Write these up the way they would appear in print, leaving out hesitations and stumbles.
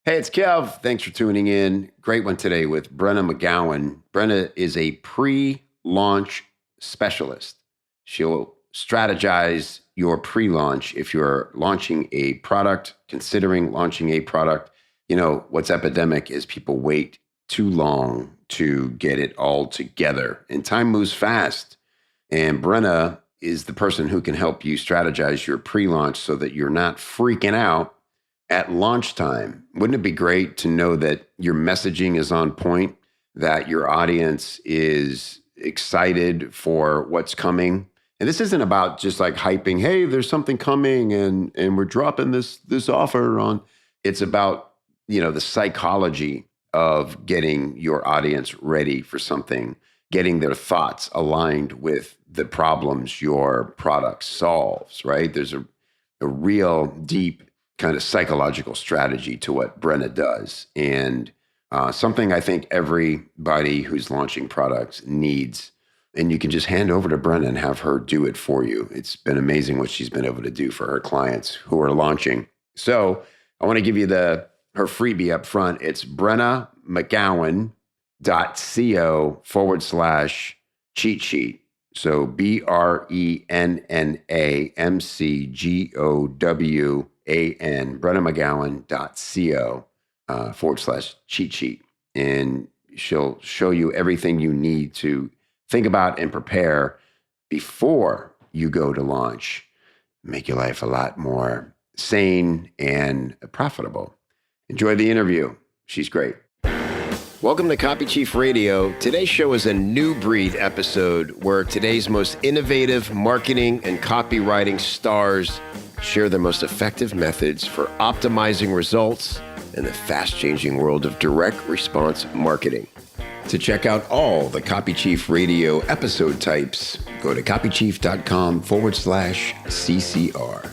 Hey, it's Kev. Thanks for tuning in. Great one today with Brenna McGowan. Brenna is a pre-launch specialist. She'll strategize your pre-launch if you're launching a product, considering launching a product. You know, what's epidemic is people wait too long to get it all together. And time moves fast. And Brenna is the person who can help you strategize your pre-launch so that you're not freaking out at launch time. Wouldn't it be great to know that your messaging is on point, that your audience is excited for what's coming? And this isn't about just like hyping, hey, there's something coming and we're dropping this offer on. It's about, the psychology of getting your audience ready for something, getting their thoughts aligned with the problems your product solves, right? There's a real deep kind of psychological strategy to what Brenna does. And something I think everybody who's launching products needs. And you can just hand over to Brenna and have her do it for you. It's been amazing what she's been able to do for her clients who are launching. So I want to give you her freebie up front. It's BrennaMcGowan.co/cheat sheet. So BrennaMcGowan, BrennaMcGowan.co/cheat sheet. And she'll show you everything you need to think about and prepare before you go to launch. Make your life a lot more sane and profitable. Enjoy the interview. She's great. Welcome to Copy Chief Radio. Today's show is a new breed episode where today's most innovative marketing and copywriting stars share their most effective methods for optimizing results in the fast-changing world of direct response marketing. To check out all the Copy Chief Radio episode types, go to copychief.com/CCR.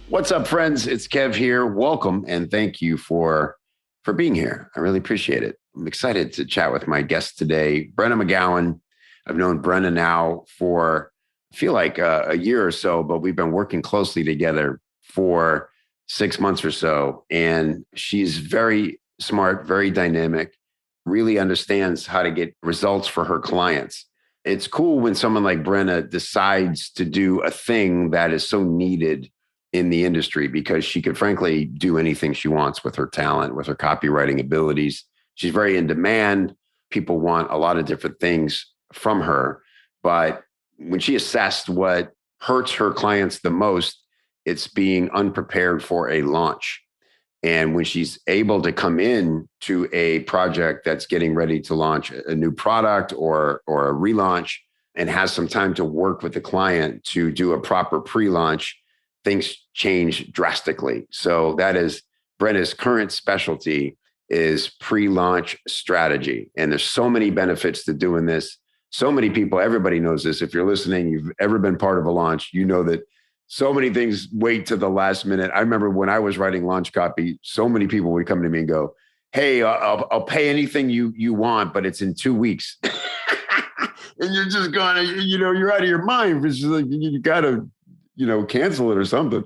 What's up, friends? It's Kev here. Welcome and thank you for being here. I really appreciate it. I'm excited to chat with my guest today, Brenna McGowan. I've known Brenna now for, I feel like a year or so, but we've been working closely together for 6 months or so. And she's very smart, very dynamic, really understands how to get results for her clients. It's cool when someone like Brenna decides to do a thing that is so needed in the industry, because she could frankly do anything she wants with her talent, with her copywriting abilities. She's very in demand. People want a lot of different things from her. But when she assessed what hurts her clients the most, it's being unprepared for a launch. And when she's able to come in to a project that's getting ready to launch a new product or a relaunch and has some time to work with the client to do a proper pre-launch, things change drastically. So that is Brenna's current specialty, is pre-launch strategy. And there's so many benefits to doing this. So many people, everybody knows this. If you're listening, you've ever been part of a launch, you know that so many things wait to the last minute. I remember when I was writing launch copy, so many people would come to me and go, hey, I'll pay anything you want, but it's in 2 weeks. And you're just going, you're out of your mind. It's just like, you got to, cancel it or something.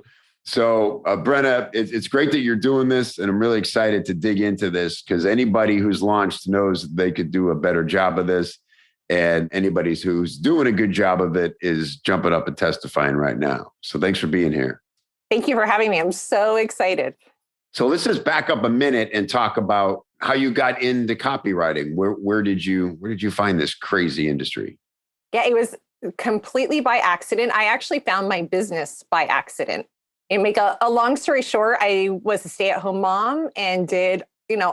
So Brenna, it's great that you're doing this. And I'm really excited to dig into this because anybody who's launched knows they could do a better job of this. And anybody who's doing a good job of it is jumping up and testifying right now. So thanks for being here. Thank you for having me. I'm so excited. So let's just back up a minute and talk about how you got into copywriting. Where did you find this crazy industry? Yeah, it was completely by accident. I actually found my business by accident. And make a long story short, I was a stay-at-home mom and did,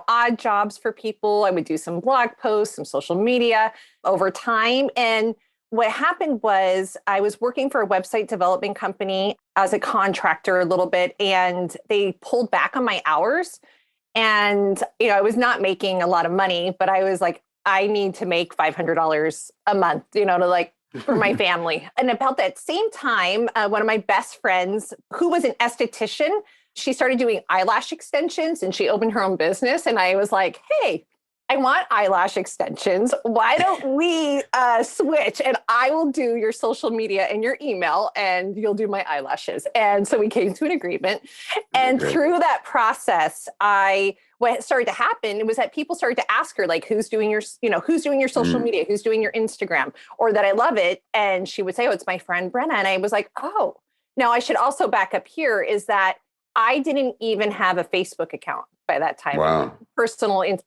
odd jobs for people. I would do some blog posts, some social media over time. And what happened was I was working for a website development company as a contractor a little bit, and they pulled back on my hours. And, I was not making a lot of money, but I was like, I need to make $500 a month, for my family. And about that same time, one of my best friends, who was an esthetician, she started doing eyelash extensions and she opened her own business. And I was like, hey, I want eyelash extensions. Why don't we switch and I will do your social media and your email and you'll do my eyelashes. And so we came to an agreement. And Great. through that process, what started to happen was that people started to ask her, like, who's doing your social media? Who's doing your Instagram? Or that I love it. And she would say, oh, it's my friend Brenna. And I was like, oh, now I should also back up here is that I didn't even have a Facebook account by that time. Wow.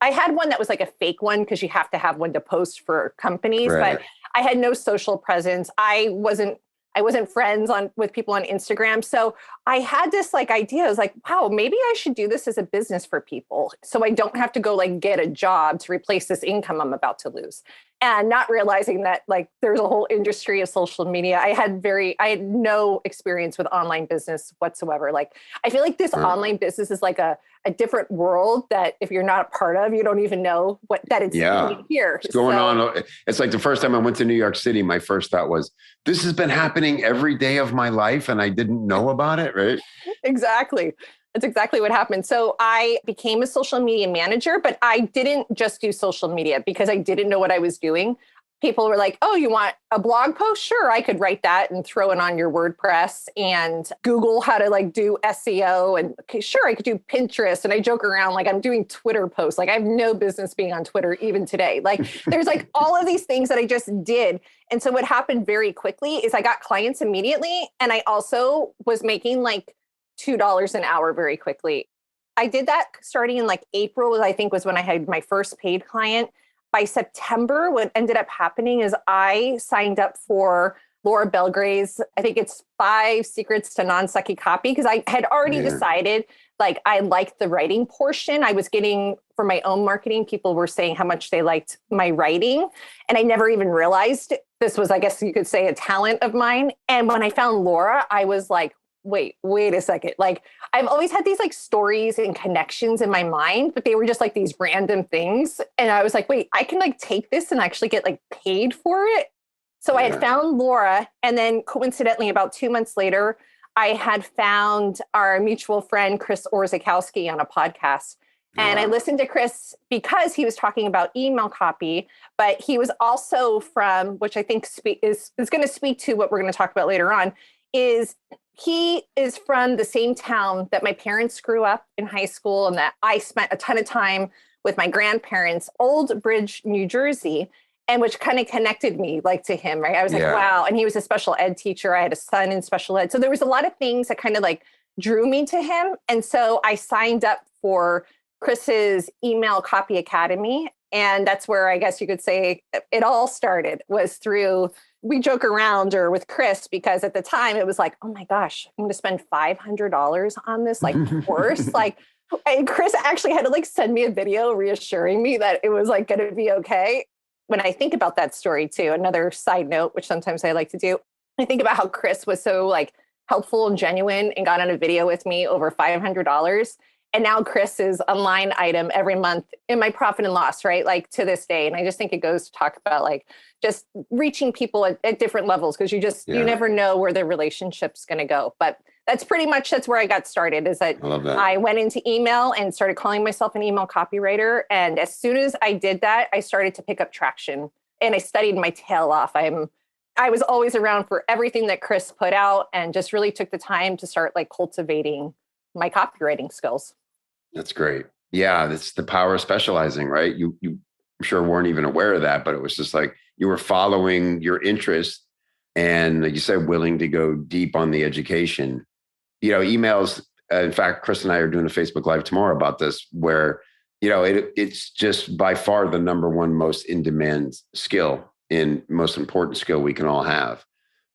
I had one that was like a fake one because you have to have one to post for companies, Right. but I had no social presence. I wasn't friends with people on Instagram. So I had this like idea. I was like, wow, maybe I should do this as a business for people. So I don't have to go like get a job to replace this income I'm about to lose. And not realizing that like there's a whole industry of social media. I had no experience with online business whatsoever. Like I feel like this online business is like a different world that if you're not a part of, you don't even know that it's here. It's going on. It's like the first time I went to New York City, my first thought was, this has been happening every day of my life and I didn't know about it, right? Exactly. That's exactly what happened. So I became a social media manager, but I didn't just do social media because I didn't know what I was doing. People were like, oh, you want a blog post? Sure, I could write that and throw it on your WordPress and Google how to like do SEO. And okay, sure, I could do Pinterest. And I joke around like I'm doing Twitter posts. Like I have no business being on Twitter even today. Like there's like all of these things that I just did. And so what happened very quickly is I got clients immediately. And I also was making like $2 an hour very quickly. I did that starting in like April, I think was when I had my first paid client. By September, what ended up happening is I signed up for Laura Belgray's, I think it's 5 Secrets to Non-Sucky Copy, because I had already decided like I liked the writing portion. I was getting, for my own marketing, people were saying how much they liked my writing. And I never even realized this was, I guess you could say, a talent of mine. And when I found Laura, I was like, wait a second. Like I've always had these like stories and connections in my mind, but they were just like these random things. And I was like, wait, I can like take this and actually get like paid for it. So I had found Laura. And then coincidentally, about 2 months later, I had found our mutual friend, Chris Orzechowski, on a podcast. And I listened to Chris because he was talking about email copy, but he was also from, which I think is going to speak to what we're going to talk about later on, is he is from the same town that my parents grew up in high school and that I spent a ton of time with my grandparents, Old Bridge, New Jersey, and which kind of connected me like to him, right? I was like, wow. And he was a special ed teacher. I had a son in special ed. So there was a lot of things that kind of like drew me to him. And so I signed up for Chris's Email Copy Academy. And that's where I guess you could say it all started, was through, we joke around or with Chris, because at the time it was like, oh my gosh, I'm going to spend $500 on this like course. Like, and Chris actually had to like send me a video reassuring me that it was like going to be okay. When I think about that story too, another side note, which sometimes I like to do, I think about how Chris was so like helpful and genuine and got on a video with me over $500. And now Chris is a line item every month in my profit and loss, right? Like to this day. And I just think it goes to talk about like just reaching people at different levels, because you never know where the relationship's going to go. But that's where I got started, is that I went into email and started calling myself an email copywriter. And as soon as I did that, I started to pick up traction and I studied my tail off. I was always around for everything that Chris put out and just really took the time to start like cultivating my copywriting skills. That's great. Yeah, that's the power of specializing, right? You I'm sure weren't even aware of that, but it was just like you were following your interest and, like you said, willing to go deep on the education. You know, emails. In fact, Chris and I are doing a Facebook Live tomorrow about this, where, you know, it's just by far the number one most in-demand skill and most important skill we can all have.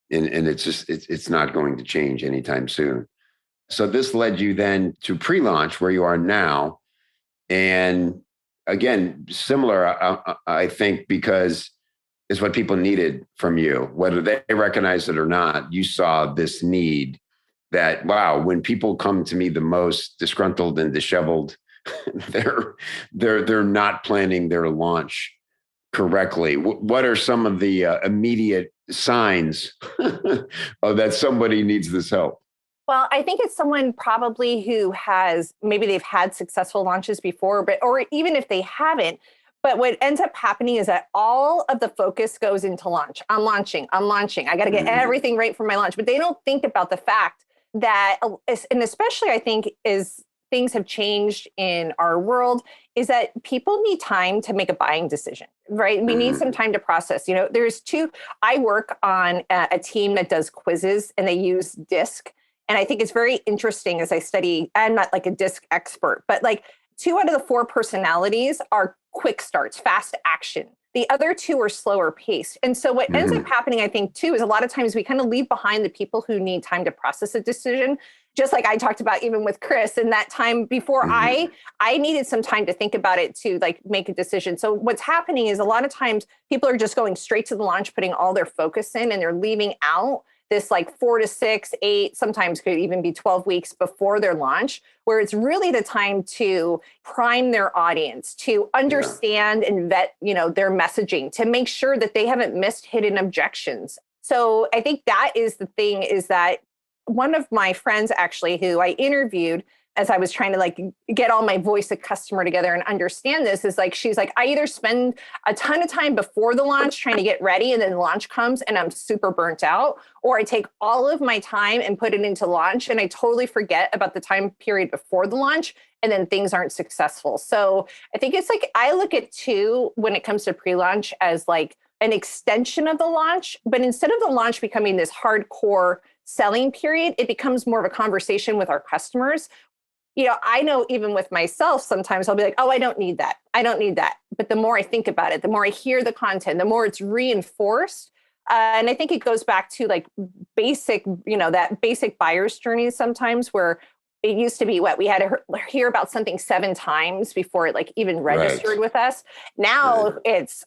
And it's not going to change anytime soon. So this led you then to pre-launch, where you are now. And again, similar, I think, because it's what people needed from you, whether they recognize it or not. You saw this need that, wow, when people come to me the most disgruntled and disheveled, they're not planning their launch correctly. What are some of the immediate signs of that somebody needs this help? Well, I think it's someone probably who maybe they've had successful launches before, or even if they haven't, But what ends up happening is that all of the focus goes into launch. I'm launching. I got to get everything right for my launch. But they don't think about the fact that, and especially I think is things have changed in our world, is that people need time to make a buying decision, right? We need some time to process. I work on a team that does quizzes and they use DISC. And I think it's very interesting as I study, I'm not like a DISC expert, but like 2 out of the 4 personalities are quick starts, fast action. The other 2 are slower paced. And so what ends up happening, I think, too, is a lot of times we kind of leave behind the people who need time to process a decision. Just like I talked about even with Chris, in that time before I needed some time to think about it to like make a decision. So what's happening is a lot of times people are just going straight to the launch, putting all their focus in, and they're leaving out this like 4 to 6, 8, sometimes could even be 12 weeks before their launch, where it's really the time to prime their audience, to understand and vet, their messaging, to make sure that they haven't missed hidden objections. So I think that is the thing, is that one of my friends actually who I interviewed as I was trying to like get all my voice of customer together and understand this, is like, she's like, I either spend a ton of time before the launch trying to get ready, and then launch comes and I'm super burnt out, or I take all of my time and put it into launch and I totally forget about the time period before the launch, and then things aren't successful. So I think it's like, I look at too, when it comes to pre-launch, as like an extension of the launch, but instead of the launch becoming this hardcore selling period, it becomes more of a conversation with our customers. I know even with myself, sometimes I'll be like, oh, I don't need that. I don't need that. But the more I think about it, the more I hear the content, the more it's reinforced. And I think it goes back to like basic, that basic buyer's journey sometimes, where it used to be we had to hear about something 7 times before it like even registered with us. Now it's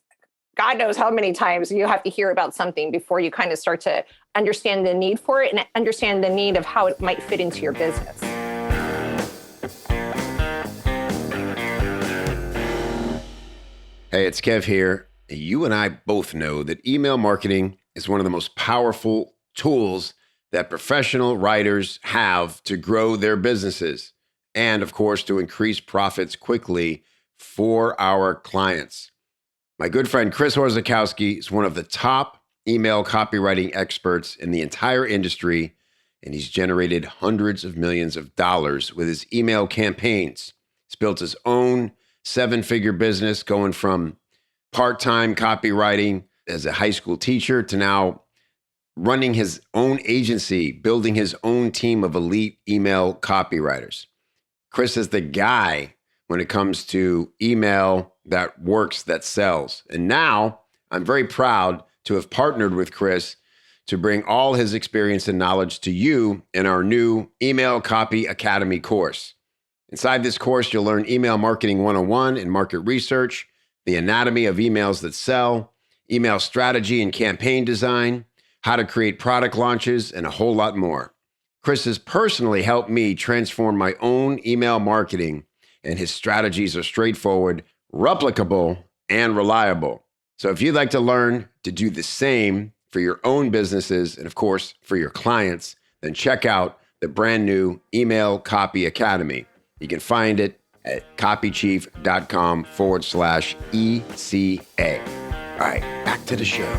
God knows how many times you have to hear about something before you kind of start to understand the need for it and understand the need of how it might fit into your business. Hey, it's Kev here. You and I both know that email marketing is one of the most powerful tools that professional writers have to grow their businesses and, of course, to increase profits quickly for our clients. My good friend Chris Orzechowski is one of the top email copywriting experts in the entire industry, and he's generated hundreds of millions of dollars with his email campaigns. He's built his own 7-figure business, going from part-time copywriting as a high school teacher to now running his own agency, building his own team of elite email copywriters. Chris is the guy when it comes to email that works, that sells. And now I'm very proud to have partnered with Chris to bring all his experience and knowledge to you in our new Email Copy Academy course. Inside this course, you'll learn email marketing 101 and market research, the anatomy of emails that sell, email strategy and campaign design, how to create product launches, and a whole lot more. Chris has personally helped me transform my own email marketing, and his strategies are straightforward, replicable, and reliable. So if you'd like to learn to do the same for your own businesses and, of course, for your clients, then check out the brand new Email Copy Academy. You can find it at copychief.com/ECA. All right, back to the show.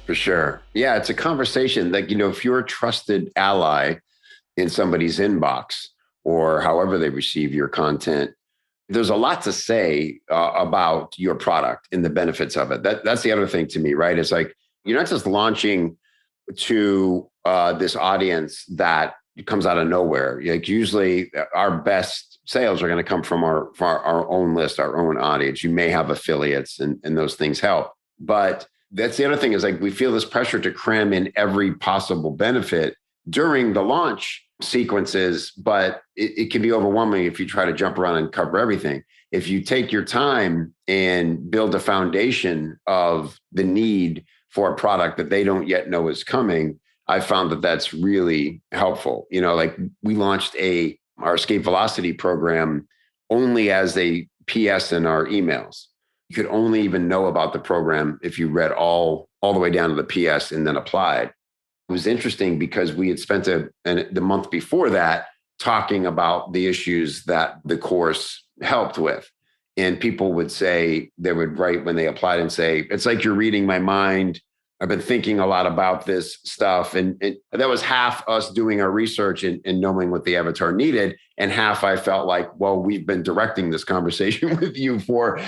For sure. Yeah, it's a conversation that, if you're a trusted ally in somebody's inbox or however they receive your content, there's a lot to say about your product and the benefits of it. That's the other thing to me, right? It's like, you're not just launching to this audience that comes out of nowhere. Like, usually our best sales are going to come from our own list, our own audience. You may have affiliates and those things help. But that's the other thing, is like, we feel this pressure to cram in every possible benefit during the launch sequences, but it can be overwhelming if you try to jump around and cover everything. If you take your time and build a foundation of the need for a product that they don't yet know is coming, I found that that's really helpful. Like, we launched our Escape Velocity program only as a PS in our emails. You could only even know about the program if you read all the way down to the PS and then applied. It was interesting because we had spent the month before that talking about the issues that the course helped with. And people would say, they would write when they applied and say, it's like you're reading my mind. I've been thinking a lot about this stuff. And that was half us doing our research and knowing what the avatar needed. And half I felt like, well, we've been directing this conversation with you for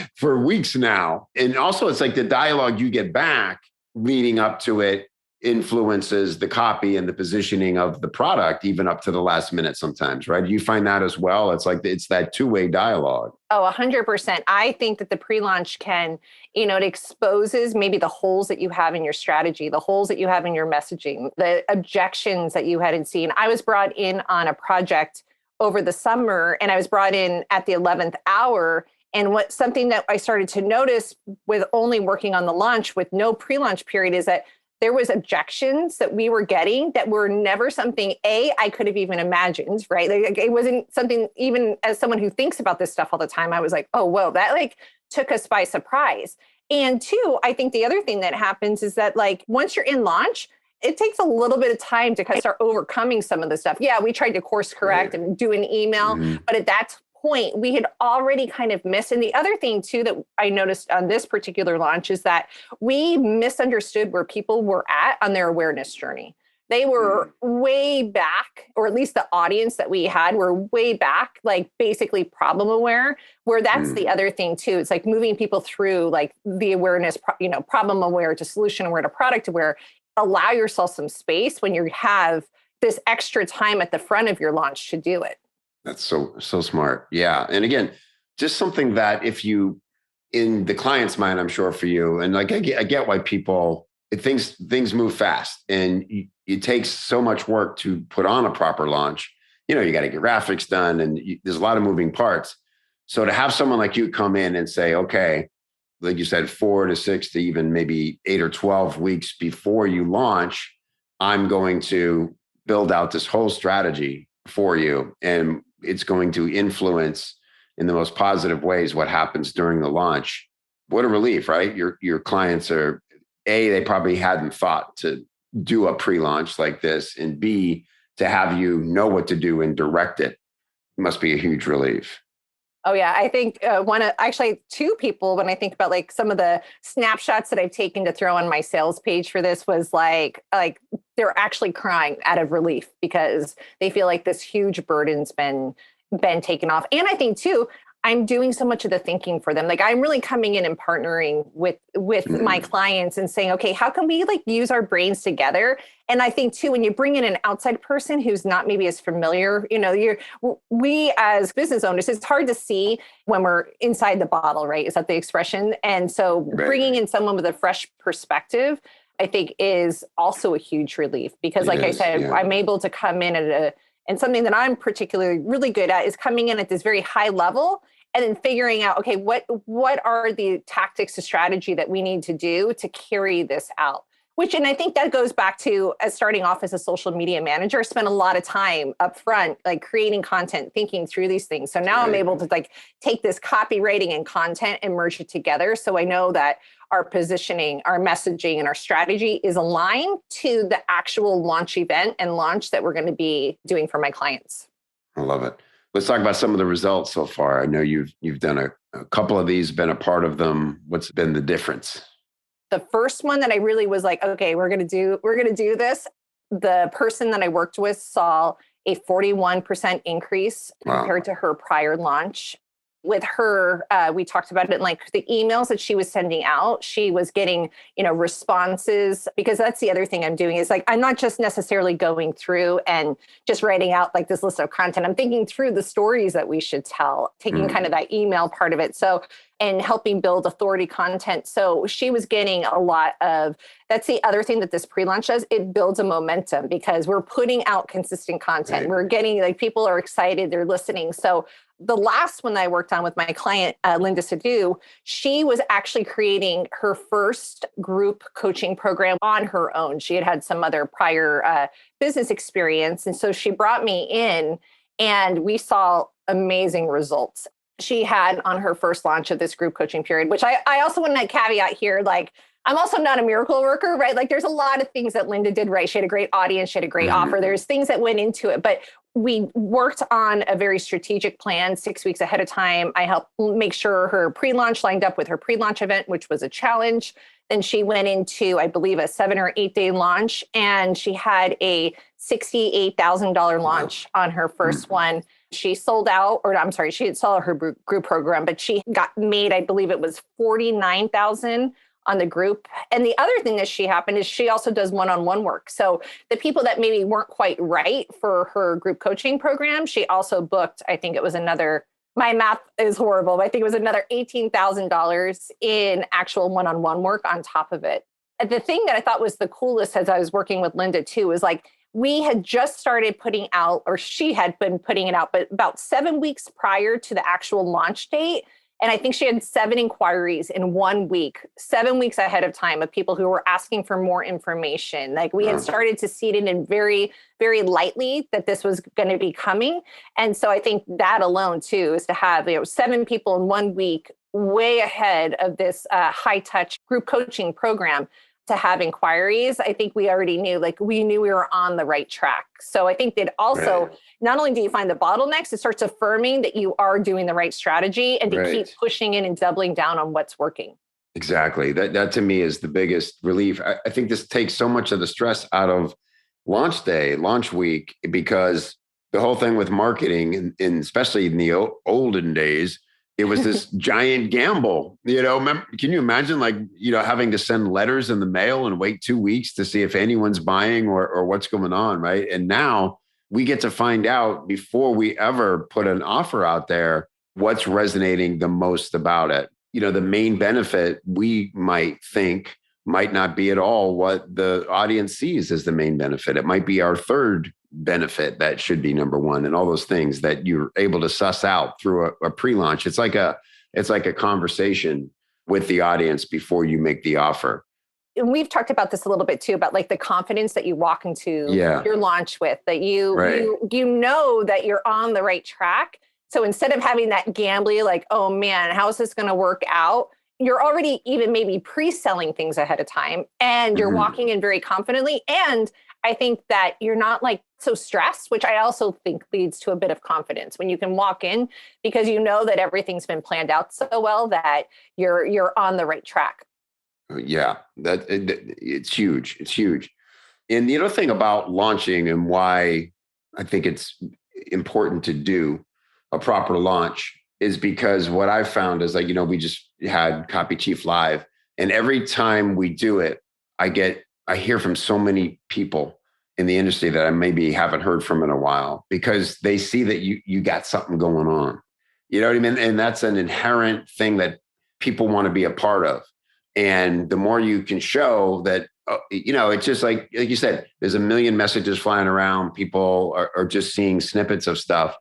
weeks now. And also it's like the dialogue you get back leading up to it influences the copy and the positioning of the product, even up to the last minute sometimes, right? Do you find that as well? It's like, it's that two-way dialogue. Oh, 100%. I think that the pre-launch can, it exposes maybe the holes that you have in your strategy, the holes that you have in your messaging, the objections that you hadn't seen. I was brought in on a project over the summer, and I was brought in at the 11th hour. And something that I started to notice with only working on the launch with no pre-launch period is that there was objections that we were getting that were never something I could have even imagined, right? Like, it wasn't something, even as someone who thinks about this stuff all the time, I was like, oh, whoa, that like took us by surprise. And two, I think the other thing that happens is that like once you're in launch, it takes a little bit of time to kind of start overcoming some of the stuff. Yeah, we tried to course correct and do an email, but at that point, we had already kind of missed. And the other thing too that I noticed on this particular launch is that we misunderstood where people were at on their awareness journey. They were way back, or at least the audience that we had were way back, like basically problem aware, where that's the other thing too. It's like moving people through like the awareness, problem aware to solution aware to product aware. Allow yourself some space when you have this extra time at the front of your launch to do it. That's so smart. Yeah. And again, just something that if you, in the client's mind, I'm sure for you, and like I get why people, things move fast and it takes so much work to put on a proper launch. You got to get graphics done and there's a lot of moving parts. So to have someone like you come in and say, okay, like you said, 4 to 6 to even maybe 8 or 12 weeks before you launch, I'm going to build out this whole strategy for you. And it's going to influence in the most positive ways what happens during the launch. What a relief, right? Your clients are, A, they probably hadn't thought to do a pre-launch like this, and B, to have you know what to do and direct it. It must be a huge relief. Oh yeah, I think two people, when I think about like some of the snapshots that I've taken to throw on my sales page for this, was like they're actually crying out of relief because they feel like this huge burden's been taken off. And I think too, I'm doing so much of the thinking for them. Like I'm really coming in and partnering with my clients and saying, okay, how can we like use our brains together? And I think too, when you bring in an outside person who's not maybe as familiar, we as business owners, it's hard to see when we're inside the bottle, right? Is that the expression? And so bringing in someone with a fresh perspective, I think is also a huge relief because like I said, I'm able to come in and something that I'm particularly really good at is coming in at this very high level and then figuring out, okay, what are the tactics, the strategy that we need to do to carry this out? And I think that goes back to as starting off as a social media manager, spent a lot of time up front, like creating content, thinking through these things. So now I'm able to like take this copywriting and content and merge it together. So I know that our positioning, our messaging, and our strategy is aligned to the actual launch event and launch that we're going to be doing for my clients. I love it. Let's talk about some of the results so far. I know you've done a couple of these, been a part of them. What's been the difference? The first one that I really was like, okay, we're going to do this. The person that I worked with saw a 41% increase compared to her prior launch. With her, we talked about it in like the emails that she was sending out. She was getting, responses, because that's the other thing I'm doing is like, I'm not just necessarily going through and just writing out like this list of content. I'm thinking through the stories that we should tell, taking kind of that email part of it. So, and helping build authority content. So she was getting a lot of, that's the other thing that this pre-launch does. It builds a momentum because we're putting out consistent content. We're getting like, people are excited, they're listening. So the last one that I worked on with my client, Linda Sadu, she was actually creating her first group coaching program on her own. She had some other prior business experience. And so she brought me in and we saw amazing results. She had on her first launch of this group coaching period, which I also want to caveat here, like, I'm also not a miracle worker, right? Like there's a lot of things that Linda did right. She had a great audience. She had a great offer. There's things that went into it, but we worked on a very strategic plan 6 weeks ahead of time. I helped make sure her pre-launch lined up with her pre-launch event, which was a challenge. Then she went into, I believe, a 7 or 8 day launch, and she had a $68,000 launch on her first one. She sold out, or I'm sorry, she had sold her group program, but she got made, I believe it was 49,000 on the group. And the other thing that she happened is she also does one-on-one work. So the people that maybe weren't quite right for her group coaching program, she also booked, I think it was another, my math is horrible, but I think it was another $18,000 in actual one-on-one work on top of it. And the thing that I thought was the coolest as I was working with Linda too, was like, we had just started putting out, or she had been putting it out, but about 7 weeks prior to the actual launch date. And I think she had 7 inquiries in 1 week, 7 weeks ahead of time, of people who were asking for more information. Like we had started to seed it in very, very lightly that this was going to be coming. And so I think that alone too is to have 7 people in 1 week, way ahead of this high touch group coaching program, to have inquiries. I think we already knew, we knew we were on the right track. So I think that also, not only do you find the bottlenecks, it starts affirming that you are doing the right strategy and to keep pushing in and doubling down on what's working. Exactly. That to me is the biggest relief. I think this takes so much of the stress out of launch day, launch week, because the whole thing with marketing, and especially in the olden days, it was this giant gamble. Can you imagine having to send letters in the mail and wait 2 weeks to see if anyone's buying or what's going on, right? And now we get to find out before we ever put an offer out there what's resonating the most about it. The main benefit we might think might not be at all what the audience sees as the main benefit. It might be our third benefit that should be number one, and all those things that you're able to suss out through a pre-launch. It's like a conversation with the audience before you make the offer. And we've talked about this a little bit too, about the confidence that you walk into your launch with, that you know that you're on the right track. So instead of having that gambly, oh man, how is this going to work out? You're already even maybe pre-selling things ahead of time, and you're walking in very confidently. And I think that you're not so stressed, which I also think leads to a bit of confidence when you can walk in, because you know that everything's been planned out so well that you're on the right track. Yeah, it's huge. It's huge. And the other thing about launching, and why I think it's important to do a proper launch, is because what I've found is we just had Copy Chief Live, and every time we do it, I hear from so many people in the industry that I maybe haven't heard from in a while, because they see that you got something going on. You know what I mean? And that's an inherent thing that people want to be a part of. And the more you can show that, it's just like you said, there's a million messages flying around. People are just seeing snippets of stuff.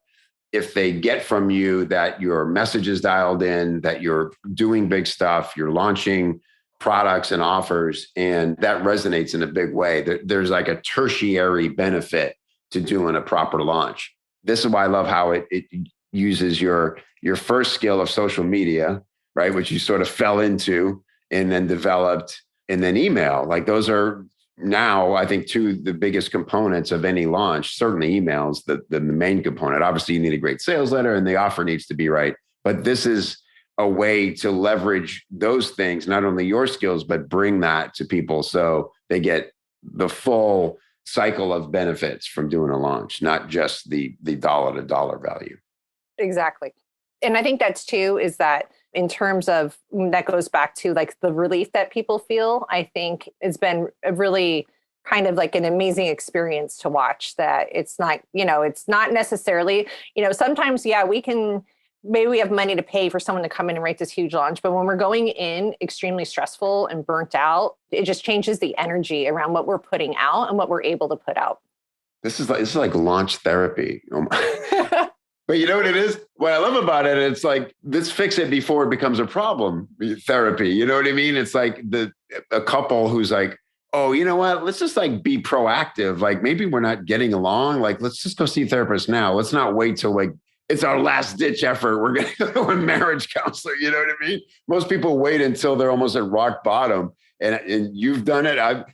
If they get from you that your message is dialed in, that you're doing big stuff, you're launching products and offers, and that resonates in a big way, there's a tertiary benefit to doing a proper launch. This is why I love how it uses your first skill of social media, right, which you sort of fell into and then developed, and then email. Those are now, I think, 2 the biggest components of any launch. Certainly emails, the main component. Obviously, you need a great sales letter, and the offer needs to be right. But this is a way to leverage those things, not only your skills, but bring that to people so they get the full cycle of benefits from doing a launch, not just the dollar to dollar value. Exactly. And I think that's too, is that in terms of, that goes back to the relief that people feel. I think it's been a really kind of an amazing experience to watch, that it's not, it's not necessarily, sometimes, maybe we have money to pay for someone to come in and write this huge launch, but when we're going in extremely stressful and burnt out, it just changes the energy around what we're putting out and what we're able to put out. This is like launch therapy. But you know what it is? What I love about it, it's let's fix it before it becomes a problem therapy. You know what I mean? It's a couple who's oh, you know what? Let's just be proactive. Maybe we're not getting along. Let's just go see a therapist now. Let's not wait till it's our last ditch effort. We're going to go to a marriage counselor. You know what I mean? Most people wait until they're almost at rock bottom. And you've done it.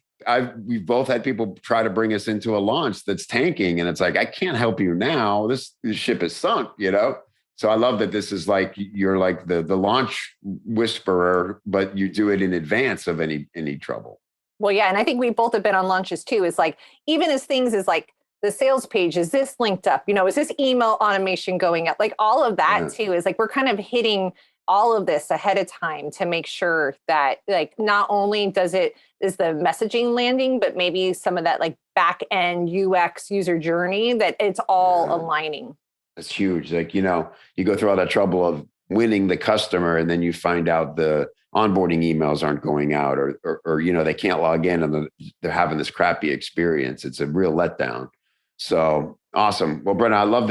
We've both had people try to bring us into a launch that's tanking. And it's like, I can't help you now. This ship is sunk, you know? So I love that this is like, you're like the launch whisperer, but you do it in advance of any trouble. Well, yeah. And I think we both have been on launches too. Is like, even as things as like the sales page, is this linked up? You know, is this email automation going up? Like all of that too is like, we're kind of hitting all of this ahead of time to make sure that like, not only is the messaging landing, but maybe some of that like back end UX user journey, that it's all aligning. That's huge. Like, you know, you go through all that trouble of winning the customer and then you find out the onboarding emails aren't going out or you know, they can't log in and they're having this crappy experience. It's a real letdown. So awesome. Well, Brenna, I love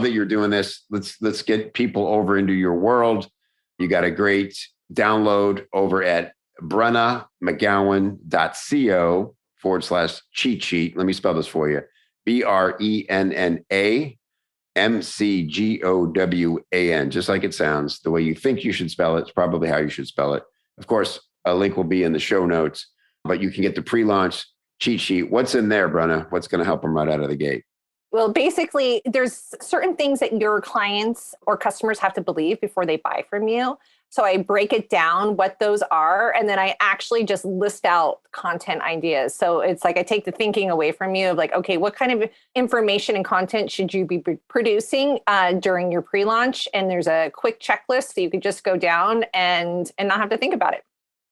that you're doing this. Let's get people over into your world. You got a great download over at BrennaMcGowan.co/cheat sheet. Let me spell this for you. BrennaMcGowan. Just like it sounds, the way you think you should spell it, it's probably how you should spell it. Of course, a link will be in the show notes, but you can get the pre-launch cheat sheet. What's in there, Brenna? What's going to help them right out of the gate? Well, basically, there's certain things that your clients or customers have to believe before they buy from you. So I break it down what those are, and then I actually just list out content ideas. So it's like I take the thinking away from you of like, okay, what kind of information and content should you be producing during your pre-launch? And there's a quick checklist so you could just go down and not have to think about it.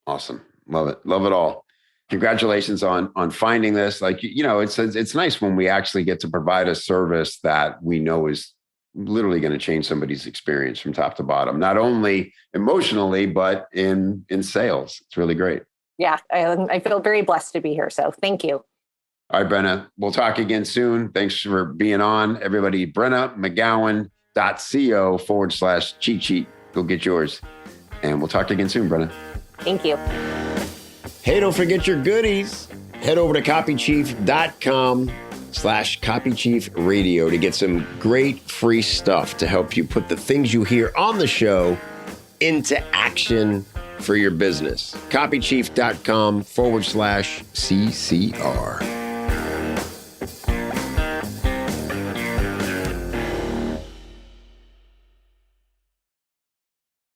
Awesome. Love it. Love it all. Congratulations on finding this. Like, you know, it's nice when we actually get to provide a service that we know is literally going to change somebody's experience from top to bottom, not only emotionally, but in sales. It's really great. Yeah, I feel very blessed to be here. So thank you. All right, Brenna, we'll talk again soon. Thanks for being on, everybody. BrennaMcGowan.co/cheat sheet. Go get yours. And we'll talk again soon, Brenna. Thank you. Hey, don't forget your goodies. Head over to copychief.com/copychiefradio to get some great free stuff to help you put the things you hear on the show into action for your business. Copychief.com/CCR.